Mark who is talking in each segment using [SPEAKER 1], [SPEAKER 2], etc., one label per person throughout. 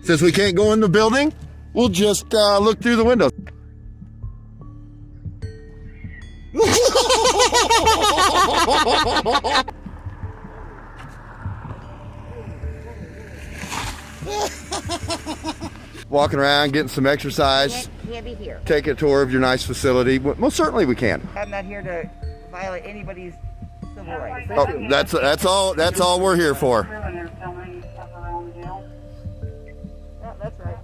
[SPEAKER 1] Since we can't go in the building, we'll just look through the window. Walking around, getting some exercise.
[SPEAKER 2] Can't be here.
[SPEAKER 1] Take a tour of your nice facility. Most certainly we can.
[SPEAKER 2] I'm not here to violate anybody's civil rights.
[SPEAKER 1] Oh, that's all we're here for.
[SPEAKER 2] Yeah, that's right.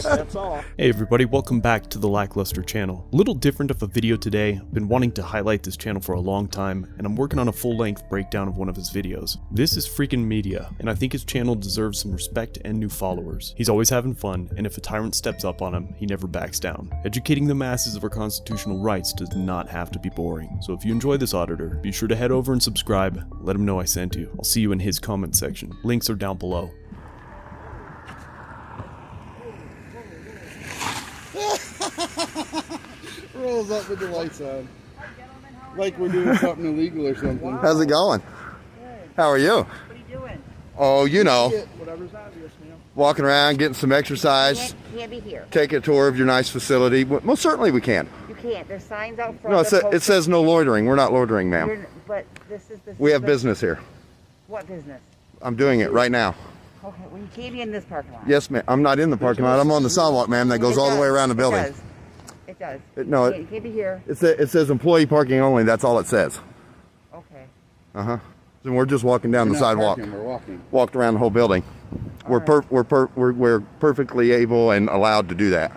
[SPEAKER 3] That's all.
[SPEAKER 4] Hey everybody, welcome back to the LackLuster channel. A little different of a video today. I've been wanting to highlight this channel for a long time, and I'm working on a full-length breakdown of one of his videos. This is FRICN Media, and I think his channel deserves some respect and new followers. He's always having fun, and if a tyrant steps up on him, he never backs down. Educating the masses of our constitutional rights does not have to be boring. So if you enjoy this auditor, be sure to head over and subscribe. Let him know I sent you. I'll see you in his comment section. Links are down below.
[SPEAKER 3] Rolls up with the lights on. Like we're doing something illegal or something.
[SPEAKER 1] How's it going? How are you?
[SPEAKER 2] What are you doing?
[SPEAKER 1] Oh, you know,
[SPEAKER 3] Whatever's obvious, man.
[SPEAKER 1] walking around, getting some exercise.
[SPEAKER 2] Can't be here.
[SPEAKER 1] Take a tour of your nice facility. Most certainly we can.
[SPEAKER 2] You can't. There's signs out front.
[SPEAKER 1] No, it says no loitering. We're not loitering, ma'am.
[SPEAKER 2] But this is
[SPEAKER 1] We have business here.
[SPEAKER 2] What business?
[SPEAKER 1] I'm doing it right now.
[SPEAKER 2] Okay, well you can't be in this parking lot.
[SPEAKER 1] Yes, ma'am. I'm not in the parking lot. I'm on the sidewalk, ma'am, that goes all the way around the building.
[SPEAKER 2] It does.
[SPEAKER 1] No,
[SPEAKER 2] You can't be here.
[SPEAKER 1] it says employee parking only. That's all it says.
[SPEAKER 2] Okay.
[SPEAKER 1] Uh-huh. And we're just walking down the sidewalk.
[SPEAKER 3] We're walking.
[SPEAKER 1] Walked around the whole building. We're perfectly able and allowed to do that.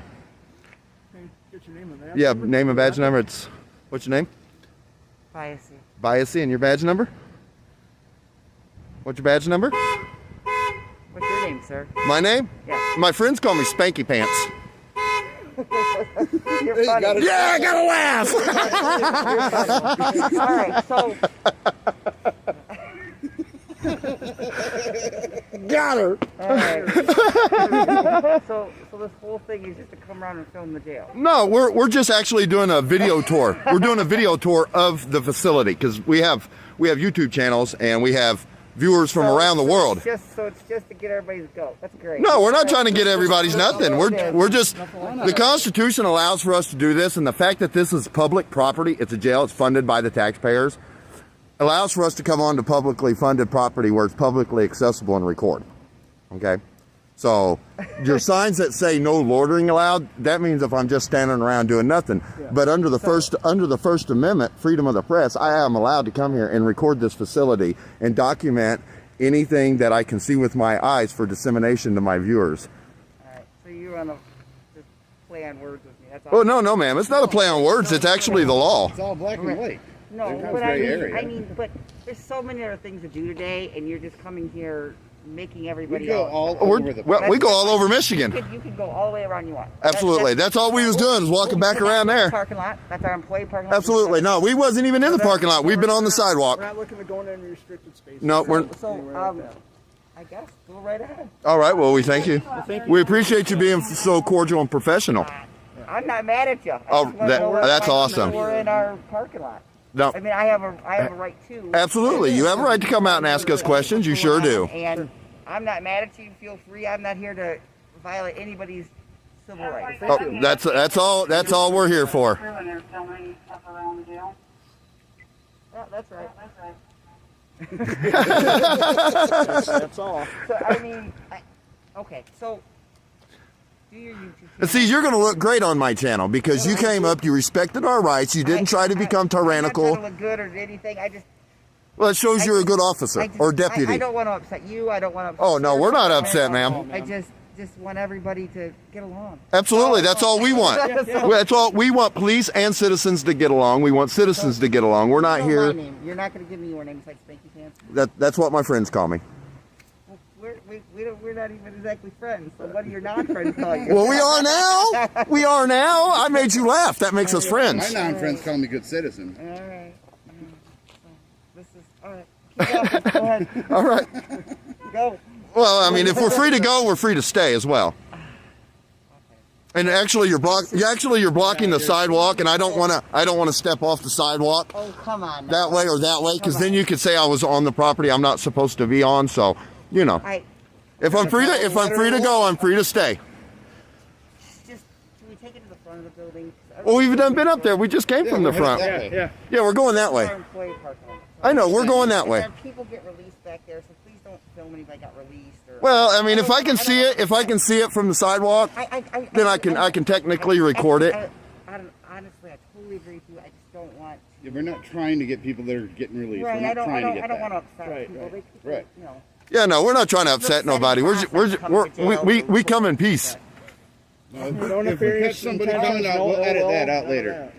[SPEAKER 3] Get your name on that.
[SPEAKER 1] Yeah, name and badge number. What's your name?
[SPEAKER 2] Biasy.
[SPEAKER 1] Biasy, and your badge number? What's your badge number?
[SPEAKER 2] What's your name, sir?
[SPEAKER 1] My name?
[SPEAKER 2] Yes.
[SPEAKER 1] My friends call me Spanky Pants.
[SPEAKER 2] You're funny.
[SPEAKER 1] Yeah, I gotta laugh!
[SPEAKER 2] All right, so
[SPEAKER 1] Got her!
[SPEAKER 2] all right. so this whole thing is just to come around and film the jail.
[SPEAKER 1] No, we're just actually doing a video tour. We're doing a video tour of the facility because we have YouTube channels and we have viewers from around the world.
[SPEAKER 2] It's just to get everybody's goat. That's great.
[SPEAKER 1] No, we're not trying to get everybody's nothing. We're just, the Constitution allows for us to do this, and the fact that this is public property, it's a jail, it's funded by the taxpayers, allows for us to come on to publicly funded property where it's publicly accessible and record. Okay? So, your signs that say no loitering allowed, that means if I'm just standing around doing nothing. Yeah. But under the First Amendment, freedom of the press, I am allowed to come here and record this facility and document anything that I can see with my eyes for dissemination to my viewers.
[SPEAKER 2] All right, so you want to just play on words with me. That's all.
[SPEAKER 1] Oh, no, ma'am. It's not a play on words. It's actually the law.
[SPEAKER 3] It's all black and white.
[SPEAKER 2] No, but I mean, but there's so many other things to do today, and you're just coming here making everybody
[SPEAKER 3] We go
[SPEAKER 2] else.
[SPEAKER 3] all over the place.
[SPEAKER 1] We go all over Michigan.
[SPEAKER 2] You can go all the way around you want.
[SPEAKER 1] Absolutely. That's all we was doing, is walking back around there.
[SPEAKER 2] Parking lot. That's our employee parking lot.
[SPEAKER 1] Absolutely. No, we wasn't even in the parking lot. We've been on the sidewalk.
[SPEAKER 3] We're not looking to go into any restricted spaces.
[SPEAKER 1] No, we're...
[SPEAKER 2] So, I guess, go right ahead.
[SPEAKER 1] All right, well, we thank you. We appreciate you being so cordial and professional.
[SPEAKER 2] I'm not mad at you.
[SPEAKER 1] Oh, that's awesome.
[SPEAKER 2] We're in our parking lot.
[SPEAKER 1] No,
[SPEAKER 2] I mean, I have a right too.
[SPEAKER 1] absolutely. You have a right to come out and ask us questions. You sure do.
[SPEAKER 2] And I'm not mad at you. Feel free. I'm not here to violate anybody's civil rights.
[SPEAKER 1] Oh, that's all we're here for.
[SPEAKER 2] Yeah, that's right.
[SPEAKER 3] That's all.
[SPEAKER 2] So I mean, okay. So do your YouTube.
[SPEAKER 1] And see, you're going to look great on my channel because you came up, you respected our rights, you didn't try to become tyrannical.
[SPEAKER 2] I'm not trying to look good or anything.
[SPEAKER 1] Well, it shows you're a good officer or deputy.
[SPEAKER 2] I don't want to upset you. I don't want to upset
[SPEAKER 1] Oh, no, we're not upset, ma'am.
[SPEAKER 2] I just want everybody to get along.
[SPEAKER 1] Absolutely, that's all we want. That's all we want. Police and citizens to get along. We want citizens to get along. We're not here.
[SPEAKER 2] You're not going to give me your name. It's like Spanky Pants.
[SPEAKER 1] That's what my friends call me.
[SPEAKER 2] We're not even exactly friends. So what do your non-friends call you?
[SPEAKER 1] Well, we are now. We are now. I made you laugh. That makes us friends.
[SPEAKER 3] My non-friends call me good citizen.
[SPEAKER 2] All right. So this is all right. Keep going. Go ahead.
[SPEAKER 1] All right.
[SPEAKER 2] Go.
[SPEAKER 1] Well, I mean, if we're free to go, we're free to stay as well. And actually, you're blocking the sidewalk, and I don't want to step off the sidewalk.
[SPEAKER 2] Oh, come on.
[SPEAKER 1] That way or that way, because then you could say I was on the property I'm not supposed to be on. So you know. If I'm free to go, I'm free to stay.
[SPEAKER 2] Just, can we take it to the front of the building?
[SPEAKER 1] Well, we've been up there. We just came from the front. Yeah, we're going that way. I know, we're going that way.
[SPEAKER 2] People get released back there, so please don't film anybody got released. Or,
[SPEAKER 1] well, I mean, if I can see it from the sidewalk, then I can technically record it.
[SPEAKER 2] Honestly, I totally agree with you. I just don't want.
[SPEAKER 3] Yeah, we're not trying to get people that are getting released.
[SPEAKER 2] Right,
[SPEAKER 3] I don't
[SPEAKER 2] want to upset people.
[SPEAKER 3] Right.
[SPEAKER 2] You know.
[SPEAKER 1] Yeah, no, we're not trying to upset nobody. We come in peace.
[SPEAKER 3] If we catch somebody doing that, we'll edit that out later.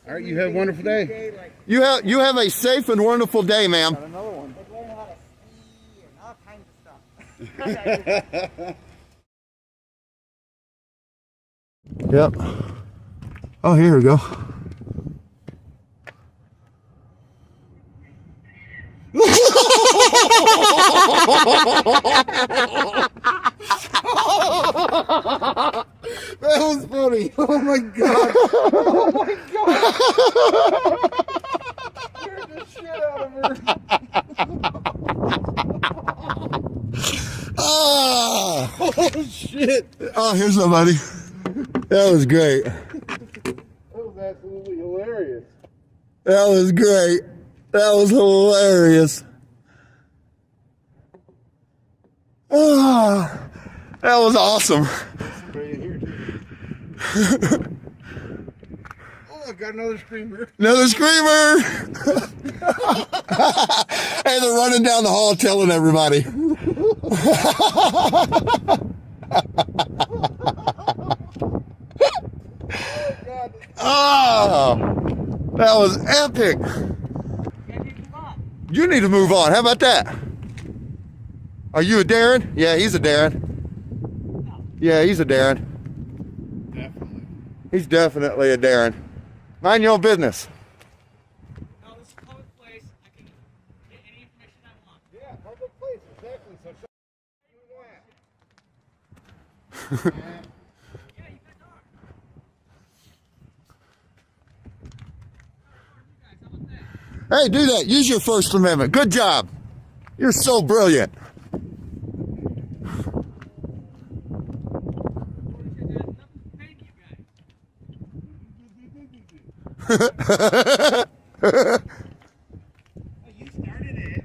[SPEAKER 3] All right, you have a wonderful day.
[SPEAKER 1] You have a safe and wonderful day, ma'am.
[SPEAKER 3] Another one.
[SPEAKER 2] They learn how to ski and all kinds of stuff.
[SPEAKER 1] Yep. Oh, here we go.
[SPEAKER 3] That was funny. Oh my god. Oh my god. Scared the shit out of her.
[SPEAKER 1] Ah!
[SPEAKER 3] Oh shit.
[SPEAKER 1] Oh, here's somebody. That was great.
[SPEAKER 3] That was absolutely hilarious.
[SPEAKER 1] That was great. That was hilarious. Ah, that was awesome.
[SPEAKER 3] Right here too. Oh, I got another screamer.
[SPEAKER 1] Another screamer! Hey, they're running down the hall telling everybody. Oh, that was epic. You need to move on. How about that? Are you a Darren? Yeah, he's a Darren. Yeah, he's a Darren.
[SPEAKER 3] Definitely.
[SPEAKER 1] He's definitely a Darren. Mind your own business.
[SPEAKER 5] No, this is a public place. I can get any information I want.
[SPEAKER 3] Yeah, public place, exactly. So
[SPEAKER 5] Yeah, you guys are. How about that?
[SPEAKER 1] Hey, do that. Use your First Amendment. Good job. You're so brilliant.
[SPEAKER 5] Thank you, guys.
[SPEAKER 3] you started it.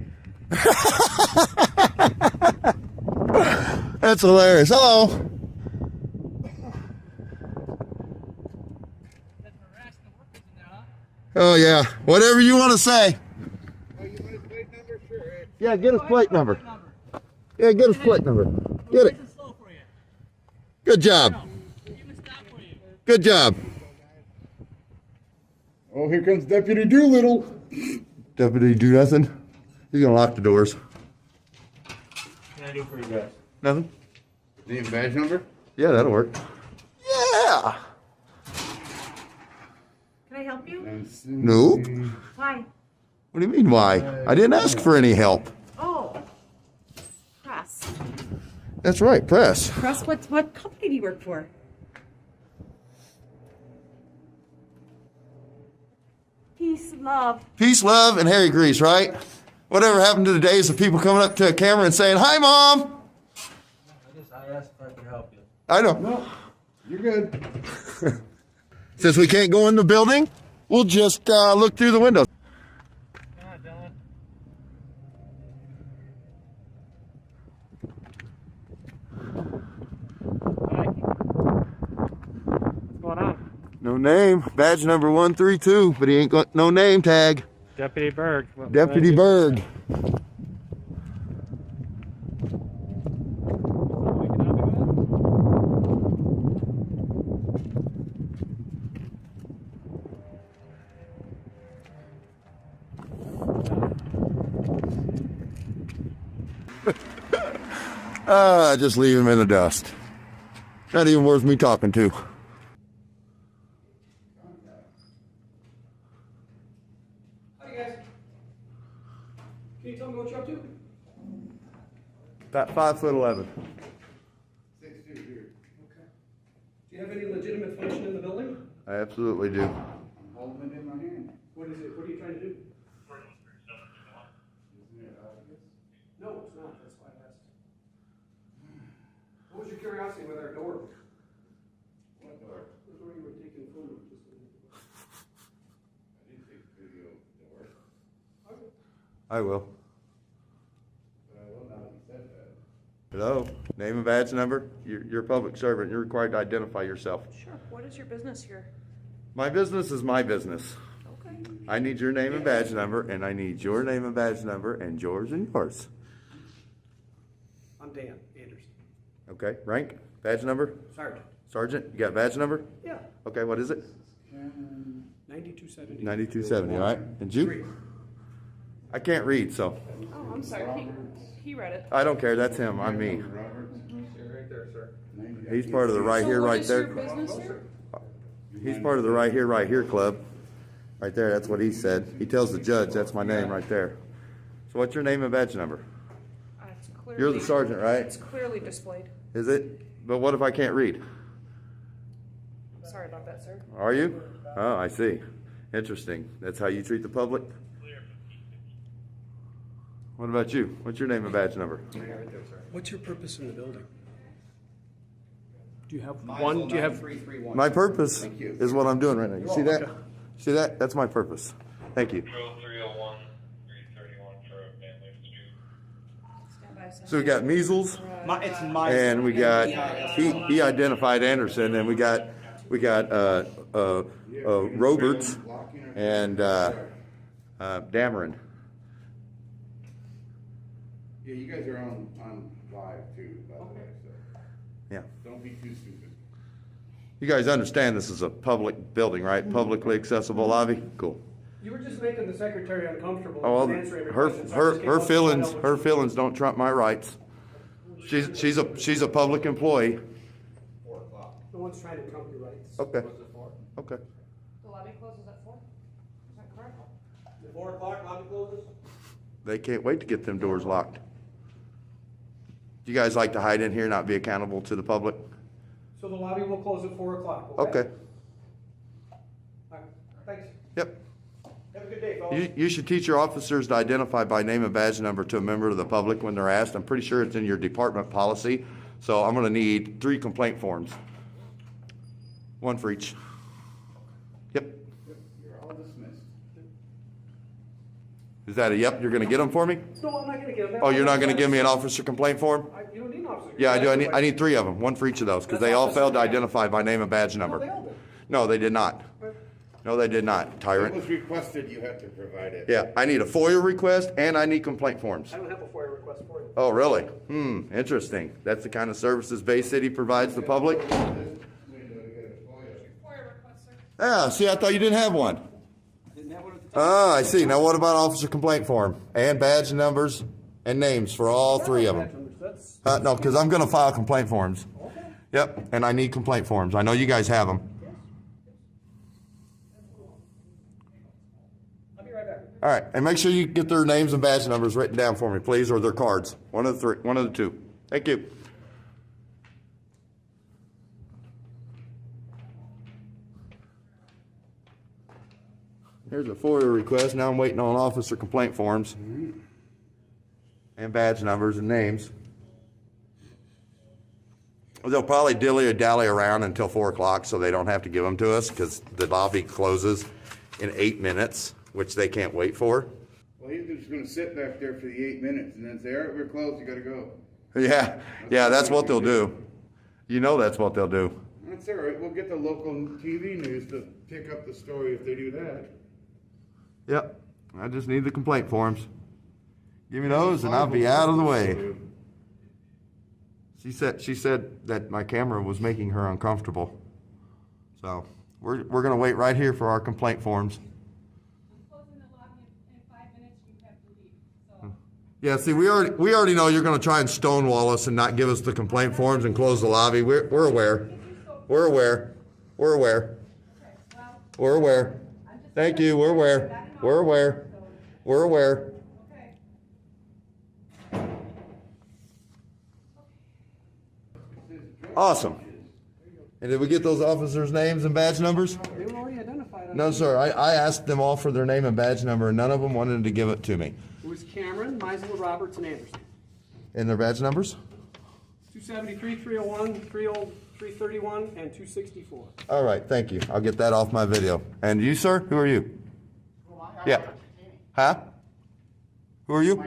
[SPEAKER 1] That's hilarious. Hello.
[SPEAKER 5] That's harassing the workers in there, huh?
[SPEAKER 1] Oh, yeah. Whatever you want to say.
[SPEAKER 3] Oh, you want his plate number? Sure.
[SPEAKER 1] Yeah, get his plate number.
[SPEAKER 5] Number.
[SPEAKER 1] Yeah, get his plate number. Get it.
[SPEAKER 5] Nice and slow for you.
[SPEAKER 1] Good job.
[SPEAKER 5] Even stop for you.
[SPEAKER 1] Good job.
[SPEAKER 3] Oh, here comes Deputy Doolittle.
[SPEAKER 1] Deputy do nothing. He's going to lock the doors.
[SPEAKER 5] What can I do for you guys?
[SPEAKER 1] Nothing?
[SPEAKER 3] Name badge number?
[SPEAKER 1] Yeah, that'll work. Yeah.
[SPEAKER 2] Can I help you?
[SPEAKER 1] No.
[SPEAKER 2] Why?
[SPEAKER 1] What do you mean, why? I didn't ask for any help.
[SPEAKER 2] Oh, press.
[SPEAKER 1] That's right, press.
[SPEAKER 2] Press. What company do you work for? Peace, love.
[SPEAKER 1] Peace, love, and Harry Grease, right? Whatever happened to the days of people coming up to a camera and saying, "Hi, Mom."
[SPEAKER 5] I asked if I could help you.
[SPEAKER 1] I know.
[SPEAKER 3] No, you're good.
[SPEAKER 1] Since we can't go in the building, we'll just look through the windows.
[SPEAKER 5] Come on, Dylan. What's going on?
[SPEAKER 1] No name. Badge number 132, but he ain't got no name tag.
[SPEAKER 5] Deputy Berg.
[SPEAKER 1] Deputy Berg. Just leave him in the dust. Not even worth me talking to.
[SPEAKER 6] Hi guys. Can you tell me what you're up to?
[SPEAKER 1] About 5'11".
[SPEAKER 3] 6'2" here.
[SPEAKER 6] Okay. Do you have any legitimate function in the building?
[SPEAKER 1] I absolutely do.
[SPEAKER 3] I'm holding it in my hand.
[SPEAKER 6] What is it? What are you trying to do?
[SPEAKER 3] Isn't it obvious?
[SPEAKER 6] curiosity with our door. What door? The door you were taking photos.
[SPEAKER 7] I didn't take video door.
[SPEAKER 1] I will.
[SPEAKER 7] But I will now that you said that.
[SPEAKER 1] Hello, name and badge number. You're a public servant. You're required to identify yourself.
[SPEAKER 8] Sure. What is your business here?
[SPEAKER 1] My business is my business.
[SPEAKER 8] Okay.
[SPEAKER 1] I need your name and badge number, and I need your name and badge number, and yours and yours.
[SPEAKER 6] I'm Dan Anderson.
[SPEAKER 1] Okay, rank, badge number?
[SPEAKER 6] Sergeant.
[SPEAKER 1] Sergeant, you got badge number?
[SPEAKER 6] Yeah.
[SPEAKER 1] Okay, what is it?
[SPEAKER 6] 9270.
[SPEAKER 1] 9270, all right. And you? I can't read, so
[SPEAKER 8] Oh, I'm sorry. He read it.
[SPEAKER 1] I don't care. That's him. I'm me.
[SPEAKER 7] Roberts.
[SPEAKER 6] Right there, sir.
[SPEAKER 1] He's part of the right here,
[SPEAKER 8] So what
[SPEAKER 1] right
[SPEAKER 8] is your
[SPEAKER 1] there.
[SPEAKER 8] business here?
[SPEAKER 1] He's part of the right here club. Right there, that's what he said. He tells the judge, that's my name right there. So what's your name and badge number?
[SPEAKER 8] It's clearly,
[SPEAKER 1] You're the sergeant, right?
[SPEAKER 8] It's clearly displayed.
[SPEAKER 1] Is it? But what if I can't read?
[SPEAKER 8] Sorry about that, sir.
[SPEAKER 1] Are you? Oh, I see. Interesting. That's how you treat the public? What about you? What's your name and badge number?
[SPEAKER 6] What's your purpose in the building? Do you have one? Do you have
[SPEAKER 7] 331.
[SPEAKER 1] My purpose is what I'm doing right now. You see that? See that? That's my purpose. Thank you.
[SPEAKER 9] 301, 331 for a family feud.
[SPEAKER 8] Stand by, sir.
[SPEAKER 1] So we got measles,
[SPEAKER 3] It's my.
[SPEAKER 1] and we got he identified Anderson, and we got Roberts and Dameron.
[SPEAKER 7] Yeah, you guys are on live too, by the way, so
[SPEAKER 1] Yeah.
[SPEAKER 7] don't be too stupid.
[SPEAKER 1] You guys understand this is a public building, right? Publicly accessible lobby. Cool.
[SPEAKER 6] You were just making the secretary uncomfortable.
[SPEAKER 1] Oh, well,
[SPEAKER 6] with answering every
[SPEAKER 1] her
[SPEAKER 6] question, so I
[SPEAKER 1] her
[SPEAKER 6] just came
[SPEAKER 1] her
[SPEAKER 6] up to
[SPEAKER 1] feelings
[SPEAKER 6] find out
[SPEAKER 1] her
[SPEAKER 6] what
[SPEAKER 1] feelings don't trump my rights. She's a public employee.
[SPEAKER 7] 4 o'clock.
[SPEAKER 6] No one's trying to trump your rights.
[SPEAKER 1] Okay.
[SPEAKER 7] What's it for?
[SPEAKER 1] Okay.
[SPEAKER 8] The lobby closes at 4? Is that correct?
[SPEAKER 6] The 4 o'clock lobby closes?
[SPEAKER 1] They can't wait to get them doors locked. You guys like to hide in here and not be accountable to the public?
[SPEAKER 6] So the lobby will close at 4 o'clock,
[SPEAKER 1] Okay.
[SPEAKER 6] All right, thanks.
[SPEAKER 1] Yep.
[SPEAKER 6] Have a good day, fellas.
[SPEAKER 1] You should teach your officers to identify by name and badge number to a member of the public when they're asked. I'm pretty sure it's in your department policy. So I'm gonna need 3 complaint forms. 1 for each. Yep.
[SPEAKER 7] You're all dismissed.
[SPEAKER 1] Is that a yep? You're gonna get them for me?
[SPEAKER 6] No, I'm not gonna give them.
[SPEAKER 1] Oh, you're not gonna give me an officer complaint form?
[SPEAKER 6] You don't need an officer.
[SPEAKER 1] Yeah, I do. I need 3 of them, 1 for each of those, because they all failed to identify by name and badge number.
[SPEAKER 6] They all did.
[SPEAKER 1] No, they did not. No, they did not,
[SPEAKER 7] It
[SPEAKER 1] tyrant.
[SPEAKER 7] was requested, you have to provide it.
[SPEAKER 1] Yeah, I need a FOIA request and I need complaint forms.
[SPEAKER 6] I don't have a FOIA request for you.
[SPEAKER 1] Oh, really? Interesting. That's the kind of services Bay City provides the public?
[SPEAKER 8] FOIA request, sir.
[SPEAKER 1] Yeah, see, I thought you didn't have one.
[SPEAKER 3] Didn't have one at the time.
[SPEAKER 1] Ah, I see. Now what about officer complaint form? And badge numbers and names for all 3 of them?
[SPEAKER 6] That's,
[SPEAKER 1] No, because I'm gonna file complaint forms.
[SPEAKER 6] okay.
[SPEAKER 1] Yep, and I need complaint forms. I know you guys have them.
[SPEAKER 6] I'll be right back.
[SPEAKER 1] All right, and make sure you get their names and badge numbers written down for me, please, or their cards. One of the 2. Thank you. Here's a FOIA request. Now I'm waiting on officer complaint forms and badge numbers and names. They'll probably dilly-dally around until 4 o'clock so they don't have to give them to us because the lobby closes in 8 minutes, which they can't wait for.
[SPEAKER 7] Well, he's just gonna sit back there for the 8 minutes and then say, all right, we're closed, you gotta go.
[SPEAKER 1] Yeah, that's what they'll do. You know that's what they'll do.
[SPEAKER 7] That's all right, we'll get the local TV news to pick up the story if they do that.
[SPEAKER 1] Yep, I just need the complaint forms. Give me those and I'll be out of the way. She said that my camera was making her uncomfortable. So we're gonna wait right here for our complaint forms.
[SPEAKER 8] Closing the lobby in 5 minutes, you have to leave. So.
[SPEAKER 1] Yeah, see, we already know you're gonna try and stonewall us and not give us the complaint forms and close the lobby. We're aware. We're aware. We're aware. We're aware. Thank you. We're aware. We're aware. We're aware. Awesome. And did we get those officers' names and badge numbers?
[SPEAKER 6] They were already identified.
[SPEAKER 1] No, sir. I asked them all for their name and badge number, and none of them wanted to give it to me.
[SPEAKER 6] It was Cameron, Meisel, Roberts, and Anderson.
[SPEAKER 1] And their badge numbers?
[SPEAKER 6] 273, 301, 331, and 264.
[SPEAKER 1] All right, thank you. I'll get that off my video. And you, sir? Who are you? Yeah. Huh? Who are you?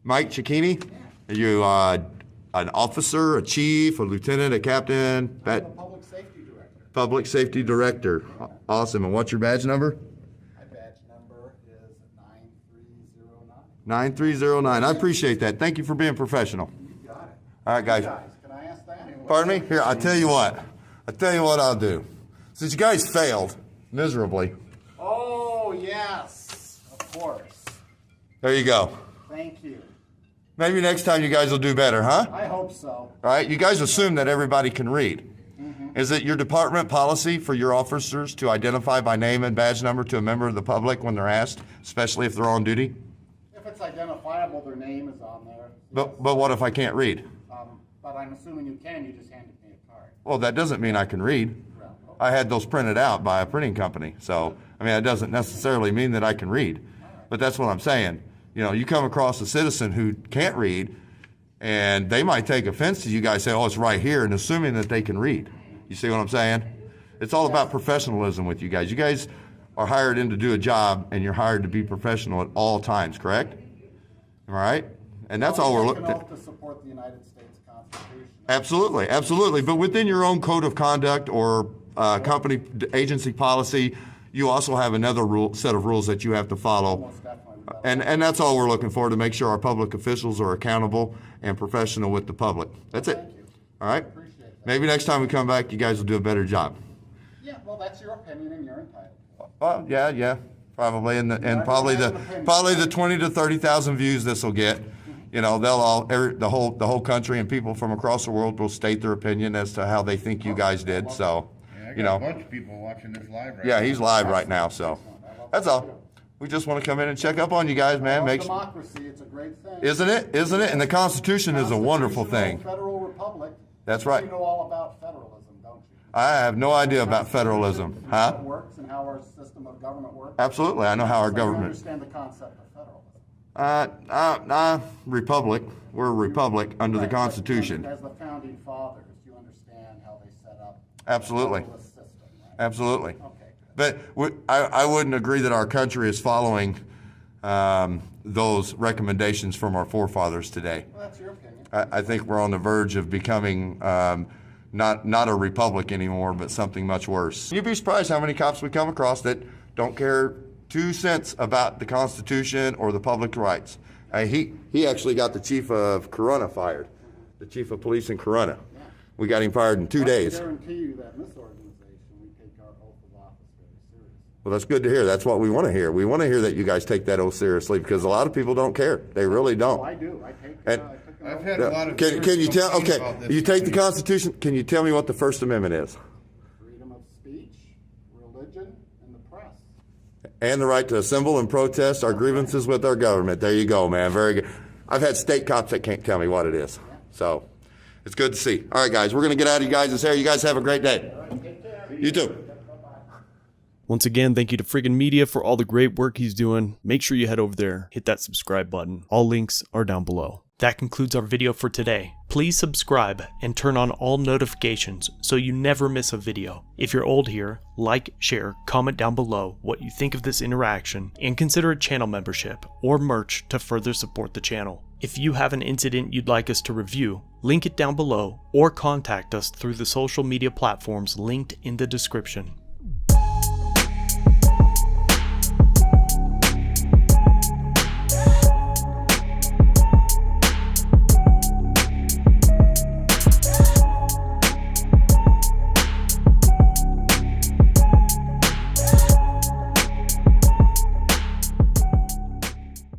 [SPEAKER 1] Mike Cicchini. Are you an officer, a chief, a lieutenant, a captain?
[SPEAKER 3] Public safety director.
[SPEAKER 1] Public safety director. Awesome. And what's your badge number?
[SPEAKER 3] My badge number is 9309.
[SPEAKER 1] 9309. I appreciate that. Thank you for being professional.
[SPEAKER 3] You got it.
[SPEAKER 1] All right, guys.
[SPEAKER 3] Can I ask that?
[SPEAKER 1] Pardon me? Here, I'll tell you what. I'll do. Since you guys failed miserably.
[SPEAKER 3] Oh, yes. Of course.
[SPEAKER 1] There you go.
[SPEAKER 3] Thank you.
[SPEAKER 1] Maybe next time you guys will do better, huh?
[SPEAKER 3] I hope so.
[SPEAKER 1] All right, you guys assume that everybody can read. Is it your department policy for your officers to identify by name and badge number to a member of the public when they're asked, especially if they're on duty?
[SPEAKER 3] If it's identifiable, their name is on there.
[SPEAKER 1] But what if I can't read?
[SPEAKER 3] But I'm assuming you can. You just handed me a card.
[SPEAKER 1] Well, that doesn't mean I can read. I had those printed out by a printing company. So, I mean, that doesn't necessarily mean that I can read. But that's what I'm saying. You know, you come across a citizen who can't read, and they might take offense to you guys say, oh, it's right here, and assuming that they can read. You see what I'm saying? It's all about professionalism with you guys. You guys are hired in to do a job, and you're hired to be professional at all times, correct? All right? And that's all we're looking at.
[SPEAKER 3] To support the United States Constitution.
[SPEAKER 1] Absolutely, absolutely. But within your own code of conduct or company agency policy, you also have another set of rules that you have to follow.
[SPEAKER 3] Most definitely.
[SPEAKER 1] And that's all we're looking for, to make sure our public officials are accountable and professional with the public. That's it.
[SPEAKER 3] Thank you.
[SPEAKER 1] All right?
[SPEAKER 3] Appreciate that.
[SPEAKER 1] Maybe next time we come back, you guys will do a better job.
[SPEAKER 3] Yeah, well, that's your opinion and you're entitled to it.
[SPEAKER 1] Well, yeah, probably, and probably the 20 to 30,000 views this will get. You know, the whole country and people from across the world will state their opinion as to how they think you guys did. So,
[SPEAKER 7] Yeah, I
[SPEAKER 1] you
[SPEAKER 7] got a
[SPEAKER 1] know,
[SPEAKER 7] bunch of people watching this live right now.
[SPEAKER 1] yeah, he's live right now. So, that's all. We just want to come in and check up on you guys, man.
[SPEAKER 3] Democracy, it's a great thing.
[SPEAKER 1] Isn't it? Isn't it? And the Constitution is a wonderful thing.
[SPEAKER 3] Federal republic.
[SPEAKER 1] That's right.
[SPEAKER 3] You know all about federalism, don't you?
[SPEAKER 1] I have no idea about federalism,
[SPEAKER 3] How
[SPEAKER 1] huh?
[SPEAKER 3] it works and how our system of government works.
[SPEAKER 1] Absolutely, I know how our
[SPEAKER 3] So you
[SPEAKER 1] government.
[SPEAKER 3] understand the concept of federalism.
[SPEAKER 1] Republic. We're a republic under the
[SPEAKER 3] Right, but
[SPEAKER 1] Constitution.
[SPEAKER 3] As the founding fathers, you understand how they set up.
[SPEAKER 1] Absolutely.
[SPEAKER 3] The federalist system, right?
[SPEAKER 1] Absolutely.
[SPEAKER 3] Okay.
[SPEAKER 1] But I wouldn't agree that our country is following those recommendations from our forefathers today.
[SPEAKER 3] Well, that's your opinion.
[SPEAKER 1] I think we're on the verge of becoming not a republic anymore, but something much worse. You'd be surprised how many cops we come across that don't care 2 cents about the Constitution or the public rights. He actually got the chief of Corona fired, the chief of police in Corona.
[SPEAKER 3] Yeah.
[SPEAKER 1] We got him fired in 2 days.
[SPEAKER 3] I guarantee you that in this organization, we take our oath of office very seriously.
[SPEAKER 1] Well, that's good to hear. That's what we want to hear. We want to hear that you guys take that oath seriously, because a lot of people don't care. They really don't.
[SPEAKER 3] Oh, I do. I take
[SPEAKER 1] And-
[SPEAKER 3] an
[SPEAKER 7] I've
[SPEAKER 3] oath.
[SPEAKER 7] had a lot of.
[SPEAKER 1] Can you tell?
[SPEAKER 7] complaints
[SPEAKER 1] Okay,
[SPEAKER 7] about this
[SPEAKER 1] you take the
[SPEAKER 7] company.
[SPEAKER 1] Constitution. Can you tell me what the First Amendment is?
[SPEAKER 3] Freedom of speech, religion, and the press.
[SPEAKER 1] And the right to assemble and protest our grievances with our government. There you go, man. Very good. I've had state cops that can't tell me what it is. So it's good to see. All right, guys, we're going to get out of you guys' hair. You guys have a great day. You too.
[SPEAKER 4] Once again, thank you to FRICN Media for all the great work he's doing. Make sure you head over there, hit that subscribe button. All links are down below. That concludes our video for today. Please subscribe and turn on all notifications so you never miss a video. If you're old here, like, share, comment down below what you think of this interaction, and consider a channel membership or merch to further support the channel. If you have an incident you'd like us to review, link it down below or contact us through the social media platforms linked in the description.